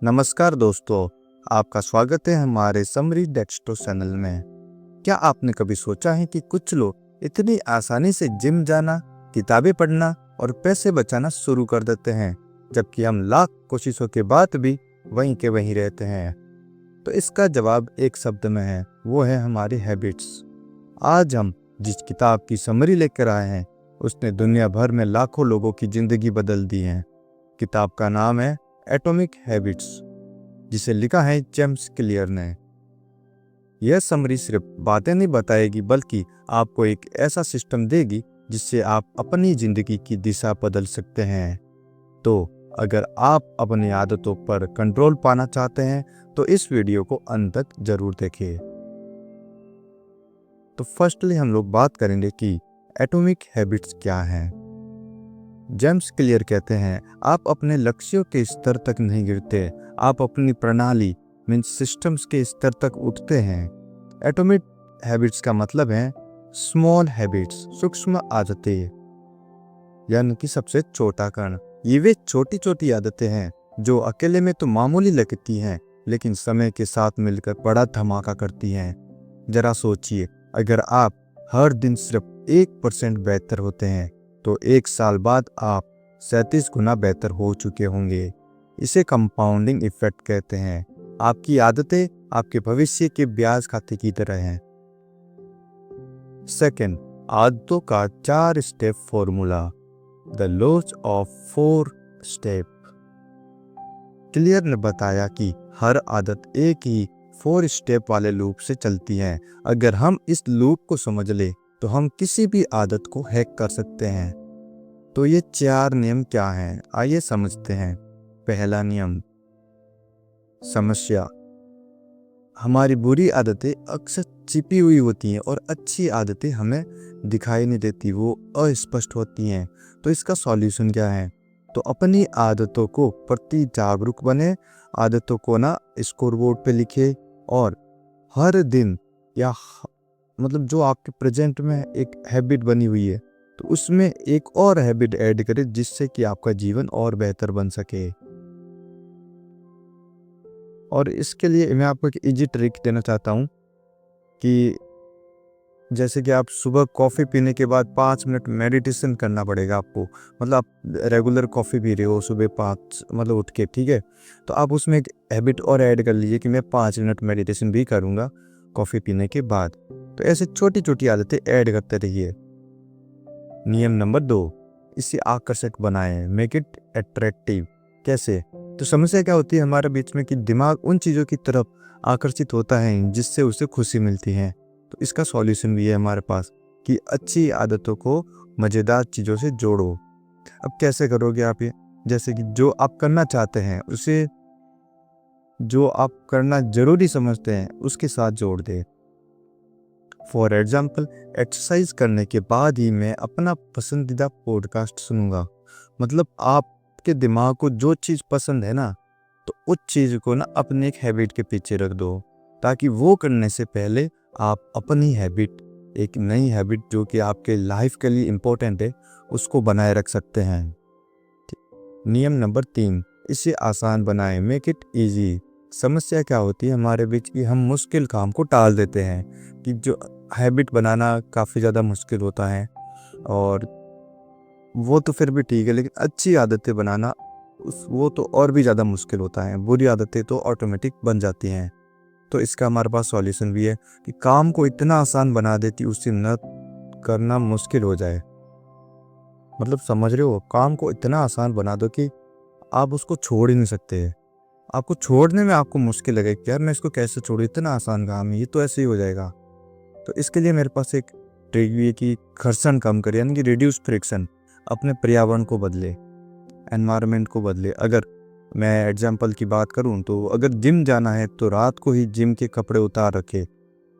नमस्कार दोस्तों, आपका स्वागत है हमारे समरी डेक्स्टो चैनल में। क्या आपने कभी सोचा है कि कुछ लोग इतनी आसानी से जिम जाना, किताबें पढ़ना और पैसे बचाना शुरू कर देते हैं, जबकि हम लाख कोशिशों के बाद भी वहीं के वहीं रहते हैं? तो इसका जवाब एक शब्द में है, वो है हमारी हैबिट्स। आज हम जिस किताब की समरी लेकर आए हैं, उसने दुनिया भर में लाखों लोगों की जिंदगी बदल दी है। किताब का नाम है एटॉमिक हैबिट्स, जिसे लिखा है जेम्स क्लियर ने। यह समरी सिर्फ बातें नहीं बताएगी, बल्कि आपको एक ऐसा सिस्टम देगी जिससे आप अपनी जिंदगी की दिशा बदल सकते हैं। तो अगर आप अपनी आदतों पर कंट्रोल पाना चाहते हैं तो इस वीडियो को अंत तक जरूर देखें। तो फर्स्टली हम लोग बात करेंगे कि एटॉमिक हैबिट्स क्या हैं। जेम्स क्लियर कहते हैं, आप अपने लक्ष्यों के स्तर तक नहीं गिरते, आप अपनी प्रणाली मीन्स सिस्टम्स के स्तर तक उठते हैं। एटॉमिक हैबिट्स का मतलब है स्मॉल हैबिट्स, सूक्ष्म आदतें, यानी कि सबसे छोटा कण। ये वे छोटी छोटी आदतें हैं जो अकेले में तो मामूली लगती हैं, लेकिन समय के साथ मिलकर बड़ा धमाका करती हैं। जरा सोचिए, अगर आप हर दिन सिर्फ 1% बेहतर होते हैं तो 1 साल बाद आप 37 गुना बेहतर हो चुके होंगे। इसे कंपाउंडिंग इफेक्ट कहते हैं। आपकी आदतें आपके भविष्य के ब्याज खाते की तरह हैं। सेकंड, आदतों का 4 step formula, the laws of 4 step. Clear ने बताया कि हर आदत एक ही 4 स्टेप वाले लूप से चलती है। अगर हम इस लूप को समझ ले तो हम किसी भी आदत को हैक कर सकते हैं। तो ये 4 नियम क्या हैं, आइए समझते हैं। पहला नियम, समस्या। हमारी बुरी आदतें अक्सर छिपी हुई होती हैं और अच्छी आदतें हमें दिखाई नहीं देती, वो अस्पष्ट होती हैं। तो इसका सॉल्यूशन क्या है? तो अपनी आदतों को प्रति जागरूक बने, आदतों को ना स्कोरबोर्ड पे लिखे और हर दिन या मतलब जो आपके प्रेजेंट में एक हैबिट बनी हुई है तो उसमें एक और हैबिट ऐड करें, जिससे कि आपका जीवन और बेहतर बन सके। और इसके लिए मैं आपको एक इजी ट्रिक देना चाहता हूँ कि जैसे कि आप सुबह कॉफ़ी पीने के बाद 5 मिनट मेडिटेशन करना पड़ेगा आपको। मतलब आप रेगुलर कॉफ़ी पी रहे हो सुबह 5 मतलब उठ के, ठीक है, तो आप उसमें एक हैबिट और ऐड कर लीजिए कि मैं 5 मिनट मेडिटेशन भी करूँगा कॉफ़ी पीने के बाद। तो ऐसे छोटी छोटी आदतें ऐड करते रहिए। नियम नंबर 2, इसे आकर्षक बनाएं, मेक इट अट्रैक्टिव। कैसे? तो समस्या क्या होती है हमारे बीच में कि दिमाग उन चीज़ों की तरफ आकर्षित होता है जिससे उसे खुशी मिलती है। तो इसका सॉल्यूशन भी है हमारे पास कि अच्छी आदतों को मज़ेदार चीज़ों से जोड़ो। अब कैसे करोगे आप ये? जैसे कि जो आप करना चाहते हैं उसे, जो आप करना ज़रूरी समझते हैं उसके साथ जोड़ दें। फॉर एग्जाम्पल, एक्सरसाइज करने के बाद ही मैं अपना पसंदीदा पॉडकास्ट सुनूंगा। मतलब आपके दिमाग को जो चीज़ पसंद है ना, तो उस चीज़ को ना अपने एक हैबिट के पीछे रख दो, ताकि वो करने से पहले आप अपनी हैबिट, एक नई हैबिट जो कि आपके लाइफ के लिए इम्पोर्टेंट है, उसको बनाए रख सकते हैं। नियम नंबर 3, इसे आसान बनाएं, मेक इट इजी। समस्या क्या होती है हमारे बीच की, हम मुश्किल काम को टाल देते हैं कि जो हैबिट बनाना काफ़ी ज़्यादा मुश्किल होता है, और वो तो फिर भी ठीक है, लेकिन अच्छी आदतें बनाना वो तो और भी ज़्यादा मुश्किल होता है। बुरी आदतें तो ऑटोमेटिक बन जाती हैं। तो इसका हमारे पास सॉल्यूशन भी है कि काम को इतना आसान बना देती उसे न करना मुश्किल हो जाए। मतलब समझ रहे हो, काम को इतना आसान बना दो कि आप उसको छोड़ ही नहीं सकते। आपको छोड़ने में आपको मुश्किल लगे कि यार मैं इसको कैसे छोड़ूं, इतना आसान काम है, ये तो ऐसे ही हो जाएगा। तो इसके लिए मेरे पास एक ट्रिक भी है कि घर्षण कम करें, यानी कि रिड्यूस फ्रिक्शन। अपने पर्यावरण को बदले, एनवायरनमेंट को बदले। अगर मैं एग्जांपल की बात करूं तो अगर जिम जाना है तो रात को ही जिम के कपड़े उतार रखे।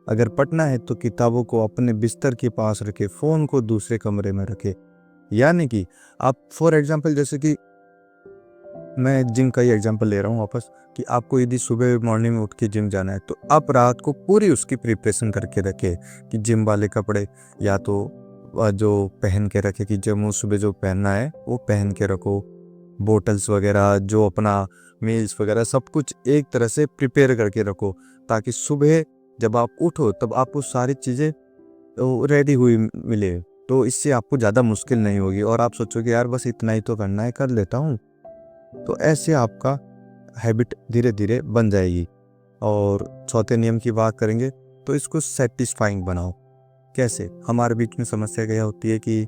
अगर पढ़ना है तो किताबों को अपने बिस्तर के पास रखे, फ़ोन को दूसरे कमरे में रखे। यानी कि आप फॉर एग्जांपल, जैसे कि मैं जिम का ही एग्जांपल ले रहा हूँ वापस, कि आपको यदि सुबह मॉर्निंग में उठ के जिम जाना है तो आप रात को पूरी उसकी प्रिपरेशन करके रखें कि जिम वाले कपड़े या तो जो पहन के रखे, कि जब वो सुबह जो पहनना है वो पहन के रखो। बोटल्स वगैरह जो अपना मील्स वगैरह सब कुछ एक तरह से प्रिपेयर करके रखो, ताकि सुबह जब आप उठो तब आपको सारी चीज़ें रेडी हुई मिले। तो इससे आपको ज़्यादा मुश्किल नहीं होगी और आप सोचोगे यार बस इतना ही तो करना है, कर लेता हूँ। तो ऐसे आपका हैबिट धीरे धीरे बन जाएगी। और चौथे नियम की बात करेंगे तो इसको सेटिस्फाइंग बनाओ। कैसे? हमारे बीच में समस्या क्या होती है कि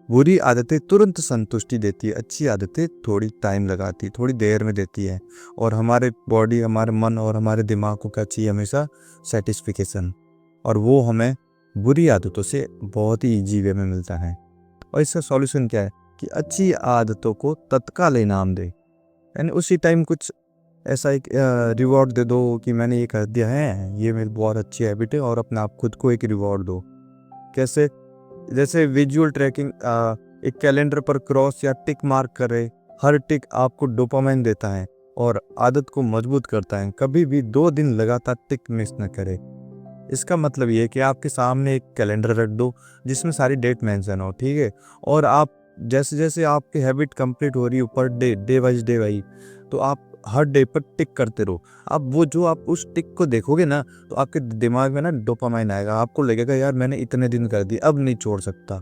बुरी आदतें तुरंत संतुष्टि देती है, अच्छी आदतें थोड़ी टाइम लगाती, थोड़ी देर में देती है। और हमारे बॉडी, हमारे मन और हमारे दिमाग को क्या चाहिए? हमेशा सेटिस्फिकेशन। और वो हमें बुरी आदतों से बहुत ही ईजी वे में मिलता है। और इसका सॉल्यूशन क्या है कि अच्छी आदतों को तत्काल इनाम दे, यानी उसी टाइम कुछ ऐसा एक रिवॉर्ड दे दो कि मैंने ये कर दिया है, ये मेरी बहुत अच्छी हैबिट है, और अपने आप खुद को एक रिवॉर्ड दो। कैसे? जैसे विजुअल ट्रैकिंग, एक कैलेंडर पर क्रॉस या टिक मार्क करे। हर टिक आपको डोपामाइन देता है और आदत को मजबूत करता है। कभी भी 2 दिन लगातार टिक मिस न करे। इसका मतलब ये है कि आपके सामने एक कैलेंडर रख दो जिसमें सारी डेट मेंशन हो, ठीक है। और आप जैसे जैसे आपकी हैबिट कंप्लीट हो रही है पर डे वाइज, तो आप हर डे पर टिक करते रहो। अब वो जो आप उस टिक को देखोगे ना, तो आपके दिमाग में ना डोपामाइन आएगा। आपको लगेगा यार मैंने इतने दिन कर दिए, अब नहीं छोड़ सकता।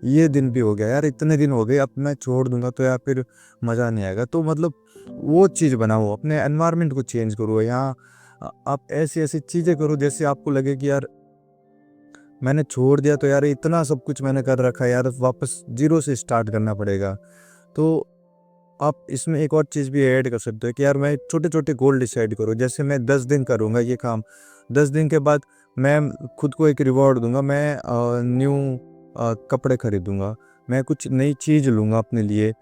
ये दिन भी हो गया यार, इतने दिन हो गए, अब मैं छोड़ दूंगा तो यार फिर मज़ा नहीं आएगा। तो मतलब वो चीज़ बनाओ, अपने एनवायरनमेंट को चेंज करो। यहाँ आप ऐसी ऐसी चीज़ें करो जैसे आपको लगे कि यार मैंने छोड़ दिया तो यार इतना सब कुछ मैंने कर रखा है, यार वापस जीरो से स्टार्ट करना पड़ेगा। तो आप इसमें एक और चीज़ भी ऐड कर सकते हो कि यार मैं छोटे छोटे गोल डिसाइड करूँ। जैसे मैं 10 दिन करूँगा ये काम, 10 दिन के बाद मैं खुद को एक रिवॉर्ड दूंगा। मैं न्यू कपड़े खरीदूंगा, मैं कुछ नई चीज़ लूँगा अपने लिए,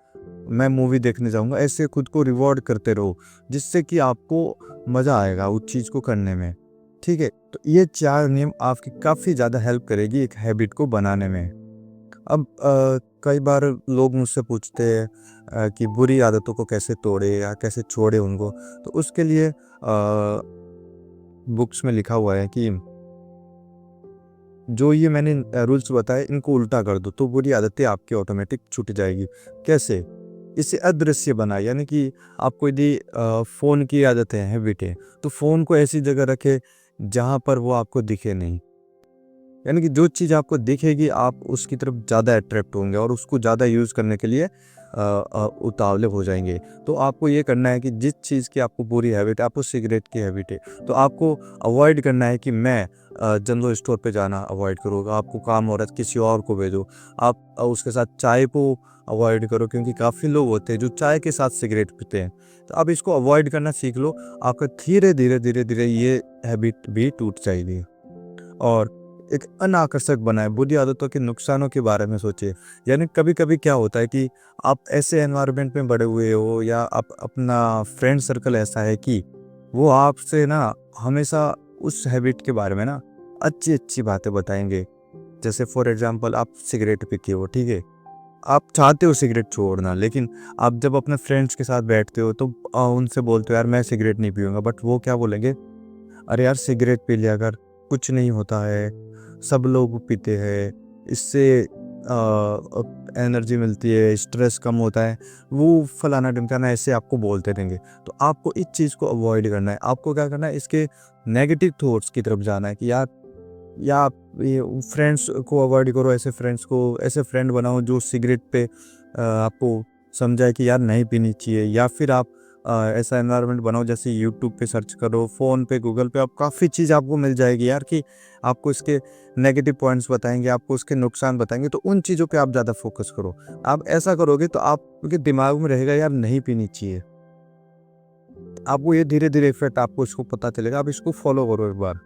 मैं मूवी देखने जाऊँगा। ऐसे खुद को रिवॉर्ड करते रहो, जिससे कि आपको मज़ा आएगा उस चीज़ को करने में, ठीक है। तो ये 4 नियम आपकी काफ़ी ज़्यादा हेल्प करेगी एक हैबिट को बनाने में। अब कई बार लोग मुझसे पूछते हैं कि बुरी आदतों को कैसे तोड़े या कैसे छोड़े उनको। तो उसके लिए बुक्स में लिखा हुआ है कि जो ये मैंने रूल्स बताए इनको उल्टा कर दो तो बुरी आदतें आपकी ऑटोमेटिक छूट जाएगी। कैसे? इसे अदृश्य बनाए, यानी कि आपको यदि फ़ोन की आदत है, हैबिट है, तो फ़ोन को ऐसी जगह रखें जहाँ पर वो आपको दिखे नहीं। यानी कि जो चीज़ आपको दिखेगी आप उसकी तरफ ज़्यादा अट्रैक्ट होंगे और उसको ज़्यादा यूज़ करने के लिए उतावले हो जाएंगे। तो आपको ये करना है कि जिस चीज़ की आपको बुरी हैबिट है, आपको सिगरेट की हैबिट है, तो आपको अवॉइड करना है कि मैं जनरल स्टोर पे जाना अवॉइड करूँगा। आपको काम हो रहा है किसी और को भेजो। आप उसके साथ चाय को अवॉइड करो, क्योंकि काफ़ी लोग होते हैं जो चाय के साथ सिगरेट पीते हैं। तो आप इसको अवॉइड करना सीख लो, आपका धीरे धीरे धीरे धीरे ये हैबिट भी टूट जाएगी। और एक अनाकर्षक बनाए, बुरी आदतों के नुकसानों के बारे में सोचिए। यानी कभी कभी क्या होता है कि आप ऐसे एनवायरनमेंट में बड़े हुए हो या आप अपना फ्रेंड सर्कल ऐसा है कि वो आपसे ना हमेशा उस हैबिट के बारे में ना अच्छी अच्छी बातें बताएंगे। जैसे फॉर एग्जांपल आप सिगरेट पीते हो, ठीक है, आप चाहते हो सिगरेट छोड़ना, लेकिन आप जब अपने फ्रेंड्स के साथ बैठते हो तो उनसे बोलते हो यार मैं सिगरेट नहीं पीऊँगा, बट वो क्या बोलेंगे? अरे यार सिगरेट पी लिया कर, कुछ नहीं होता है, सब लोग पीते हैं, इससे एनर्जी मिलती है, स्ट्रेस कम होता है, वो फलाना ढिमकाना ऐसे आपको बोलते रहेंगे। तो आपको इस चीज़ को अवॉइड करना है। आपको क्या करना है? इसके नेगेटिव थॉट्स की तरफ जाना है कि यार या आप ये फ्रेंड्स को अवॉइड करो। ऐसे फ्रेंड्स को, ऐसे फ्रेंड बनाओ जो सिगरेट पे आपको समझाए कि यार नहीं पीनी चाहिए। या फिर आप ऐसा एनवायरनमेंट बनाओ, जैसे यूट्यूब पे सर्च करो, फ़ोन पे, गूगल पे, आप काफ़ी चीज़ आपको मिल जाएगी यार, कि आपको इसके नेगेटिव पॉइंट्स बताएंगे, आपको उसके नुकसान बताएंगे। तो उन चीज़ों पे आप ज़्यादा फोकस करो। आप ऐसा करोगे तो आपके दिमाग में रहेगा यार नहीं पीनी चाहिए। आपको ये धीरे धीरे इफेक्ट आपको इसको पता चलेगा। आप इसको फॉलो करो एक बार,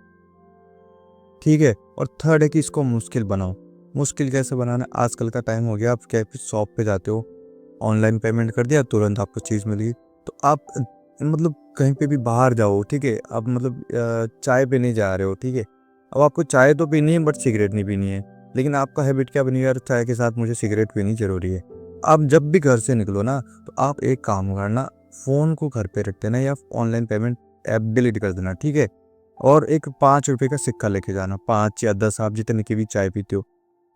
ठीक है। और थर्ड है कि इसको मुश्किल बनाओ। मुश्किल कैसे बनाना? आजकल का टाइम हो गया, आप कैफे शॉप पे जाते हो, ऑनलाइन पेमेंट कर दिया, तुरंत आपको चीज़ मिल गई। तो आप मतलब कहीं पे भी बाहर जाओ, ठीक है, आप मतलब चाय पीने जा रहे हो, ठीक है, अब आपको चाय तो पीनी है बट सिगरेट नहीं पीनी है। लेकिन आपका हैबिट क्या बनी? यार चाय के साथ मुझे सिगरेट पीनी ज़रूरी है। आप जब भी घर से निकलो ना, तो आप एक काम करना, फ़ोन को घर पे रख देना या ऑनलाइन पेमेंट ऐप डिलीट कर देना, ठीक है। और एक 5 रुपये का सिक्का लेके जाना, 5 या 10, आप जितने की भी चाय पीते हो,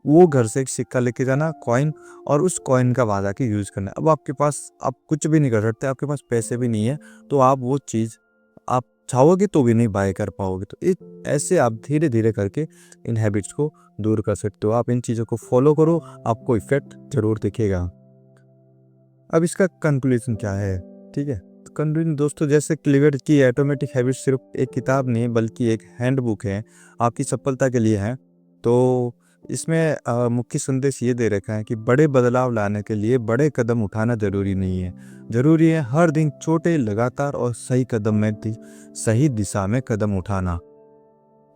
वो घर से एक सिक्का लेके जाना, कॉइन, और उस कॉइन का वहाँ जाके यूज़ करना। अब आपके पास आप कुछ भी नहीं कर सकते, आपके पास पैसे भी नहीं है, तो आप वो चीज़ आप चाहोगे तो भी नहीं बाय कर पाओगे। तो ऐसे आप धीरे धीरे करके इन हैबिट्स को दूर कर सकते हो। आप इन चीज़ों को फॉलो करो, आपको इफेक्ट जरूर दिखेगा। अब इसका कंक्लूजन क्या है, ठीक है? तो कंक्लूजन दोस्तों, जैसे क्लिवेट की एटोमेटिक हैबिट सिर्फ एक किताब नहीं बल्कि एक हैंडबुक है, आपकी सफलता के लिए है। तो इसमें मुख्य संदेश ये दे रखा है कि बड़े बदलाव लाने के लिए बड़े कदम उठाना जरूरी नहीं है, जरूरी है हर दिन छोटे, लगातार और सही कदम में सही दिशा में कदम उठाना।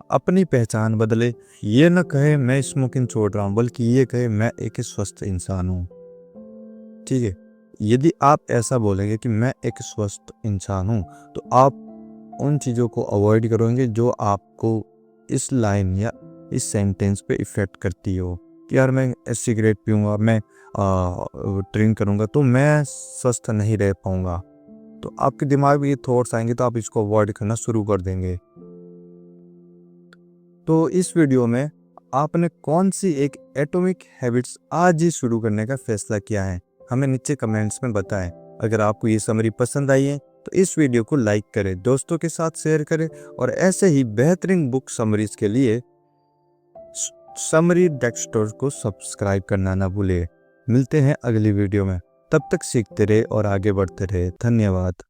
अपनी पहचान बदले, ये न कहे मैं स्मोकिंग छोड़ रहा हूँ, बल्कि ये कहे मैं एक स्वस्थ इंसान हूँ, ठीक है? यदि आप ऐसा बोलेंगे कि मैं एक स्वस्थ इंसान हूँ, तो आप उन चीज़ों को अवॉइड करोगे जो आपको इस लाइन या इस सेंटेंस पे इफ़ेक्ट करती हो कि यार मैं सिगरेट पीऊँगा, मैं ड्रिंक करूँगा तो मैं स्वस्थ नहीं रह पाऊँगा। तो आपके दिमाग में ये थॉट्स आएंगे तो आप इसको अवॉइड करना शुरू कर देंगे। तो इस वीडियो में आपने कौन सी एक एटॉमिक हैबिट्स आज ही शुरू करने का फैसला किया है, हमें नीचे कमेंट्स में बताएं। अगर आपको ये समरी पसंद आई है तो इस वीडियो को लाइक करें, दोस्तों के साथ शेयर करें, और ऐसे ही बेहतरीन बुक समरीज के लिए समरी डेस्कटॉप को सब्सक्राइब करना ना भूलें। मिलते हैं अगली वीडियो में, तब तक सीखते रहे और आगे बढ़ते रहे। धन्यवाद।